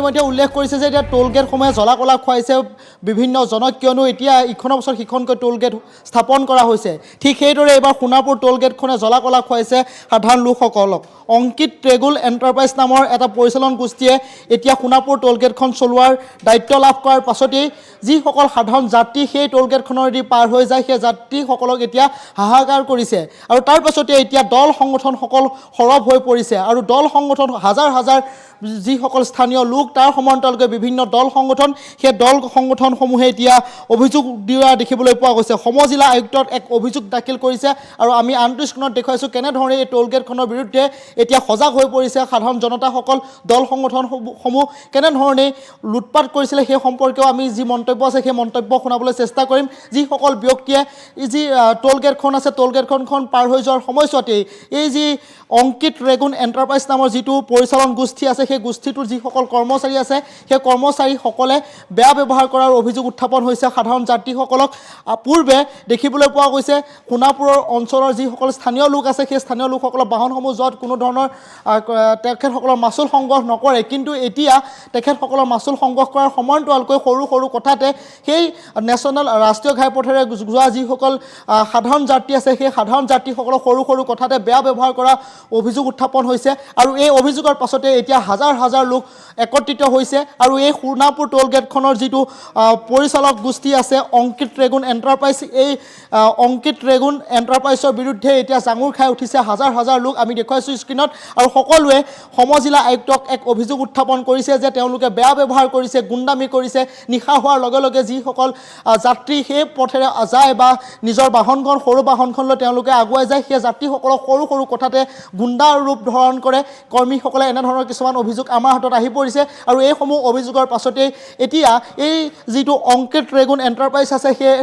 ইতিমধ্যে উল্লেখ কৰিছে যে এতিয়া টোল গেটসমূহে জ্বলা কলা খুৱাইছে বিভিন্ন জনক কিয়নো এতিয়া ইখনৰ পিছত সিখনকৈ টোল গেট স্থাপন কৰা হৈছে ঠিক সেইদৰে এইবাৰ সোণাপুৰ টোল গেটখনে জ্বলা কলা খুৱাইছে সাধাৰণ লোকসকলক অংকিত ট্ৰেগুল এণ্টাৰপ্ৰাইজ নামৰ এটা পৰিচালন গোষ্ঠীয়ে এতিয়া সোণাপুৰ টোল গেটখন চলোৱাৰ দায়িত্ব লাভ কৰাৰ পাছতেই যিসকল সাধাৰণ যাত্ৰী সেই টোল গেটখনেদি পাৰ হৈ যায় সেই যাত্ৰীসকলক এতিয়া হাহাকাৰ কৰিছে আৰু তাৰ পাছতে এতিয়া দল সংগঠনসকল সৰব হৈ পৰিছে আৰু দল সংগঠন হাজাৰ হাজাৰ যিসকল স্থানীয় লোক তাৰ সমান্তৰালকৈ বিভিন্ন দল সংগঠন সেই দল সংগঠনসমূহে এতিয়া অভিযোগ দিয়া দেখিবলৈ পোৱা গৈছে সমজিলা আয়ুক্তত এক অভিযোগ দাখিল কৰিছে আৰু আমি আনটো স্ক্ৰীণত দেখুৱাইছোঁ কেনেধৰণে এই টোল গেটখনৰ বিৰুদ্ধে এতিয়া সজাগ হৈ পৰিছে সাধাৰণ জনতাসকল দল সংগঠনসমূহ কেনেধৰণে লুটপাট কৰিছিলে সেই সম্পৰ্কেও আমি যি মন্তব্য আছে সেই মন্তব্য শুনাবলৈ চেষ্টা কৰিম যিসকল ব্যক্তিয়ে যি টোল গেটখন আছে টোল গেটখন পাৰ হৈ যোৱাৰ সময়ছোৱাতেই এই যি অংকিত ৰেগুন এণ্টাৰপ্ৰাইজ নামৰ যিটো পৰিচালন গোষ্ঠী আছে সেই গোষ্ঠীটোৰ যিসকল কৰ্মচাৰী আছে সেই কৰ্মচাৰীসকলে বেয়া ব্যৱহাৰ কৰাৰ অভিযোগ উত্থাপন হৈছে সাধাৰণ যাত্ৰীসকলক পূৰ্বে দেখিবলৈ পোৱা গৈছে সোণাপুৰৰ অঞ্চলৰ যিসকল স্থানীয় লোক আছে সেই স্থানীয় লোকসকলৰ বাহনসমূহ য'ত কোনো ধৰণৰ তেখেতসকলৰ মাচুল সংগ্ৰহ নকৰে কিন্তু এতিয়া তেখেতসকলৰ মাচুল সংগ্ৰহ কৰাৰ সমান্তৰালকৈ সৰু সৰু কথাতে সেই নেশ্যনেল ৰাষ্ট্ৰীয় ঘাইপথেৰে যোৱা যিসকল সাধাৰণ যাত্ৰী আছে সেই সাধাৰণ যাত্ৰীসকলক সৰু সৰু কথাতে বেয়া ব্যৱহাৰ কৰা অভিযোগ উত্থাপন হৈছে আৰু এই অভিযোগৰ পাছতে এতিয়া হাজাৰ হাজাৰ লোক একত্ৰিত হৈছে আৰু এই সোণাপুৰ টোল গেটখনৰ যিটো পৰিচালক গোষ্ঠী আছে অংকিত ৰেগুন এণ্টাৰপ্ৰাইজ এই অংকিত ৰেগুন এণ্টাৰপ্ৰাইজৰ বিৰুদ্ধে এতিয়া জাঙুৰ খাই উঠিছে হাজাৰ হাজাৰ লোক আমি দেখুৱাইছোঁ স্ক্ৰীণত আৰু সকলোৱে সমজিলা আয়ুক্তক এক অভিযোগ উত্থাপন কৰিছে যে তেওঁলোকে বেয়া ব্যৱহাৰ কৰিছে গুণ্ডামি কৰিছে নিশা হোৱাৰ লগে লগে যিসকল যাত্ৰী সেই পথেৰে যায় বা নিজৰ বাহনখন সৰু বাহনখনলৈ তেওঁলোকে আগুৱাই যায় সেই যাত্ৰীসকলক সৰু সৰু কথাতে গুণ্ডাৰ ৰূপ ধাৰণ কৰে কৰ্মীসকলে এনেধৰণৰ কিছুমান অভিযোগ আমাৰ হাতত আহি পৰিছে আৰু এইসমূহ অভিযোগৰ পাছতেই এতিয়া এই যিটো অংকিত ৰেগুন এণ্টাৰপ্ৰাইজ আছে সেই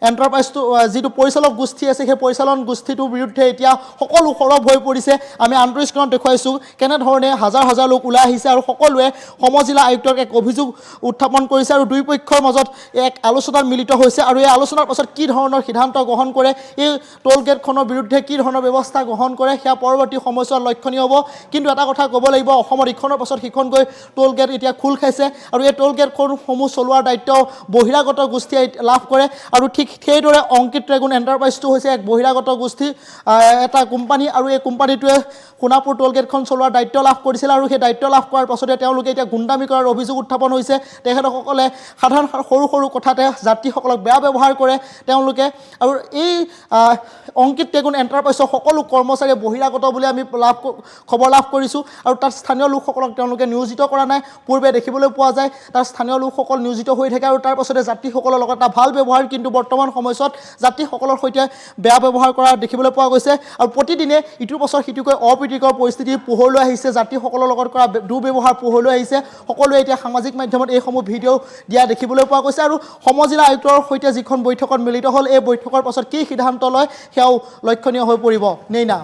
এণ্টাৰপ্ৰাইজটো যিটো পৰিচালক গোষ্ঠী আছে সেই পৰিচালন গোষ্ঠীটোৰ বিৰুদ্ধে এতিয়া সকলো সৰব হৈ পৰিছে আমি আনটো স্ক্ৰীণত দেখুৱাইছোঁ কেনেধৰণে হাজাৰ হাজাৰ লোক ওলাই আহিছে আৰু সকলোৱে সমজিলা আয়ুক্তক এক অভিযোগ উত্থাপন কৰিছে আৰু দুই পক্ষৰ মাজত এক আলোচনাত মিলিত হৈছে আৰু এই আলোচনাৰ পাছত কি ধৰণৰ সিদ্ধান্ত গ্ৰহণ কৰে এই টোল গেটখনৰ বিৰুদ্ধে কি ধৰণৰ ব্যৱস্থা গ্ৰহণ কৰে সেয়া পৰৱৰ্তী সময়ছোৱাত লক্ষণীয় হ'ব কিন্তু এটা কথা ক'ব লাগিব অসমৰ ইখনৰ পাছত সিখনকৈ টোল গেট এতিয়া খোল খাইছে আৰু এই টোল গেটসমূহ চলোৱাৰ দায়িত্ব বহিৰাগত গোষ্ঠীয়ে লাভ কৰে আৰু ঠিক সেইদৰে অংকিত ৰেগুন এণ্টাৰপ্ৰাইজটো হৈছে এক বহিৰাগত গোষ্ঠী এটা কোম্পানী আৰু এই কোম্পানীটোৱে সোণাপুৰ টোল গেটখন চলোৱাৰ দায়িত্ব লাভ কৰিছিল আৰু সেই দায়িত্ব লাভ কৰাৰ পাছতে তেওঁলোকে এতিয়া গুণ্ডামি কৰাৰ অভিযোগ উত্থাপন হৈছে তেখেতসকলে সাধাৰণ সৰু সৰু কথাতে যাত্ৰীসকলক বেয়া ব্যৱহাৰ কৰে তেওঁলোকে আৰু এই অংকিত ৰেগুন এণ্টাৰপ্ৰাইজৰ সকলো কৰ্মচাৰীয়ে বহিৰাগত বুলি আমি খবৰ লাভ কৰিছোঁ আৰু তাত স্থানীয় লোকসকলক তেওঁলোকে নিয়োজিত কৰা নাই পূৰ্বে দেখিবলৈ পোৱা যায় তাৰ স্থানীয় লোকসকল নিয়োজিত হৈ থাকে আৰু তাৰ পাছতে যাত্ৰীসকলৰ লগত এটা ভাল ব্যৱহাৰ কিন্তু বৰ্তমান সময়ছোৱাত যাত্ৰীসকলৰ সৈতে বেয়া ব্যৱহাৰ কৰা দেখিবলৈ পোৱা গৈছে আৰু প্ৰতিদিনে ইটোৰ পাছত সিটোকৈ অপ্ৰীতিকৰ পৰিস্থিতি পোহৰলৈ আহিছে যাত্ৰীসকলৰ লগত কৰা দুৰ্ব্যৱহাৰ পোহৰলৈ আহিছে সকলোৱে এতিয়া সামাজিক মাধ্যমত এইসমূহ ভিডিঅ' দিয়া দেখিবলৈ পোৱা গৈছে আৰু সমজিলা আয়ুক্তৰ সৈতে যিখন বৈঠকত মিলিত হ'ল এই বৈঠকৰ পাছত কি সিদ্ধান্ত লয় সেয়াও লক্ষণীয় হৈ পৰিব নেইনা